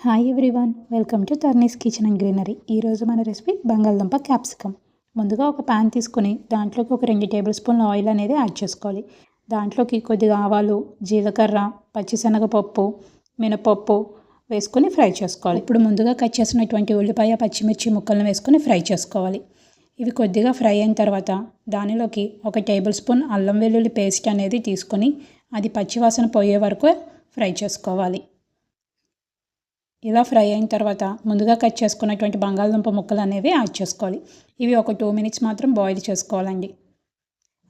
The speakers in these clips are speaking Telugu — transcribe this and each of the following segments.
Hi everyone, welcome to Tarni's kitchen and greenery. ఈరోజు మన రెసిపీ బంగాళదుంప క్యాప్సికమ్. ముందుగా ఒక ప్యాన్ తీసుకుని దాంట్లోకి ఒక 2 టేబుల్ స్పూన్ల ఆయిల్ అనేది యాడ్ చేసుకోవాలి. దాంట్లోకి కొద్దిగా ఆవాలు, జీలకర్ర, పచ్చిశనగపప్పు, మినపప్పు వేసుకొని ఫ్రై చేసుకోవాలి. ఇప్పుడు ముందుగా కట్ చేసినటువంటి ఉల్లిపాయ, పచ్చిమిర్చి ముక్కలను వేసుకొని ఫ్రై చేసుకోవాలి. ఇవి కొద్దిగా ఫ్రై అయిన తర్వాత దానిలోకి 1 టేబుల్ స్పూన్ అల్లం వెల్లుల్లి పేస్ట్ అనేది తీసుకొని అది పచ్చివాసన పోయే వరకు ఫ్రై చేసుకోవాలి. ఇలా ఫ్రై అయిన తర్వాత ముందుగా కట్ చేసుకున్నటువంటి బంగాళదుంప ముక్కలు అనేవి యాడ్ చేసుకోవాలి. ఇవి ఒక 2 మినిట్స్ మాత్రం బాయిల్ చేసుకోవాలండి.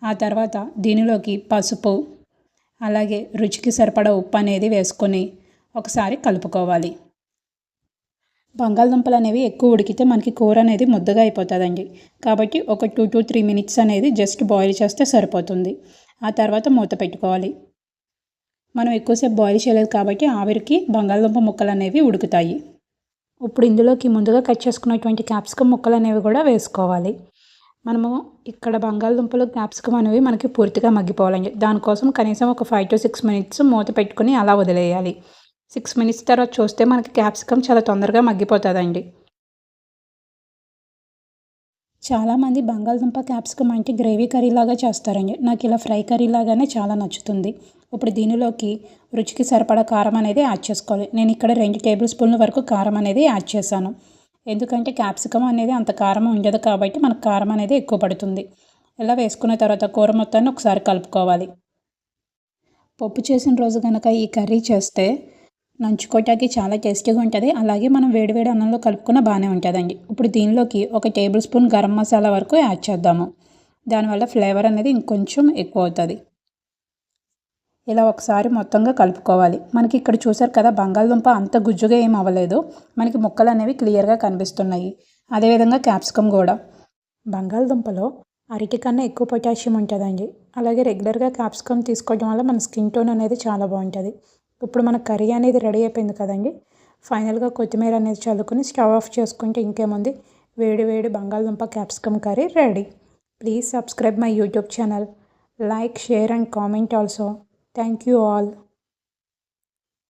ఆ తర్వాత దీనిలోకి పసుపు, అలాగే రుచికి సరిపడా ఉప్పు అనేది వేసుకొని ఒకసారి కలుపుకోవాలి. బంగాళదుంపలు అనేవి ఎక్కువ ఉడికితే మనకి కూర అనేది ముద్దగా అయిపోతుందండి. కాబట్టి ఒక 2 to 3 మినిట్స్ అనేది జస్ట్ బాయిల్ చేస్తే సరిపోతుంది. ఆ తర్వాత మూత పెట్టుకోవాలి. మనం ఎక్కువసేపు బాయిల్ చేయలేదు కాబట్టి ఆవిరికి బంగాళదుంప ముక్కలు అనేవి ఉడుకుతాయి. ఇప్పుడు ఇందులోకి ముందుగా కట్ చేసుకున్నటువంటి క్యాప్సికమ్ ముక్కలు అనేవి కూడా వేసుకోవాలి. మనము ఇక్కడ బంగాళదుంపలు క్యాప్సికమ్ అనేవి మనకి పూర్తిగా మగ్గిపోవాలండి. దానికోసం కనీసం ఒక 5 to 6 మినిట్స్ మూత పెట్టుకుని అలా వదిలేయాలి. 6 మినిట్స్ తర్వాత చూస్తే మనకి క్యాప్సికమ్ చాలా తొందరగా మగ్గిపోతుందండి. చాలామంది బంగాళదుంప క్యాప్సికమ్ అంటే గ్రేవీ కర్రీలాగా చేస్తారండి. నాకు ఇలా ఫ్రై కర్రీలాగానే చాలా నచ్చుతుంది. ఇప్పుడు దీనిలోకి రుచికి సరిపడా కారం అనేది యాడ్ చేసుకోవాలి. నేను ఇక్కడ 2 టేబుల్ స్పూన్ల వరకు కారం అనేది యాడ్ చేశాను. ఎందుకంటే క్యాప్సికమ్ అనేది అంత కారం ఉండదు కాబట్టి మనకు కారం అనేది ఎక్కువ పడుతుంది. ఇలా వేసుకున్న తర్వాత కూర మొత్తాన్ని ఒకసారి కలుపుకోవాలి. పప్పు చేసిన రోజు కనుక ఈ కర్రీ చేస్తే నంచుకోవటానికి చాలా టేస్టీగా ఉంటుంది. అలాగే మనం వేడివేడి అన్నంలో కలుపుకున్న బాగానే ఉంటుందండి. ఇప్పుడు దీనిలోకి 1 టేబుల్ స్పూన్ గరం మసాలా వరకు యాడ్ చేద్దాము. దానివల్ల ఫ్లేవర్ అనేది ఇంకొంచెం ఎక్కువ అవుతుంది. ఇలా ఒకసారి మొత్తంగా కలుపుకోవాలి. మనకి ఇక్కడ చూసారు కదా, బంగాళదుంప అంత గుజ్జుగా ఏం అవ్వలేదు. మనకి ముక్కలు అనేవి క్లియర్గా కనిపిస్తున్నాయి. అదేవిధంగా క్యాప్సికమ్ కూడా. బంగాళదుంపలో అరటి కన్నా ఎక్కువ పొటాషియం ఉంటుందండి. అలాగే రెగ్యులర్గా క్యాప్సికమ్ తీసుకోవడం వల్ల మన స్కిన్ టోన్ అనేది చాలా బాగుంటుంది. ఇప్పుడు మన కర్రీ అనేది రెడీ అయిపోయింది కదండి. ఫైనల్గా కొత్తిమీర అనేది చల్లుకొని స్టవ్ ఆఫ్ చేసుకుంటే ఇంకేముంది, వేడి వేడి బంగాళదుంప capsicum curry ready. Please subscribe my YouTube channel. Like, share and comment also. Thank you all.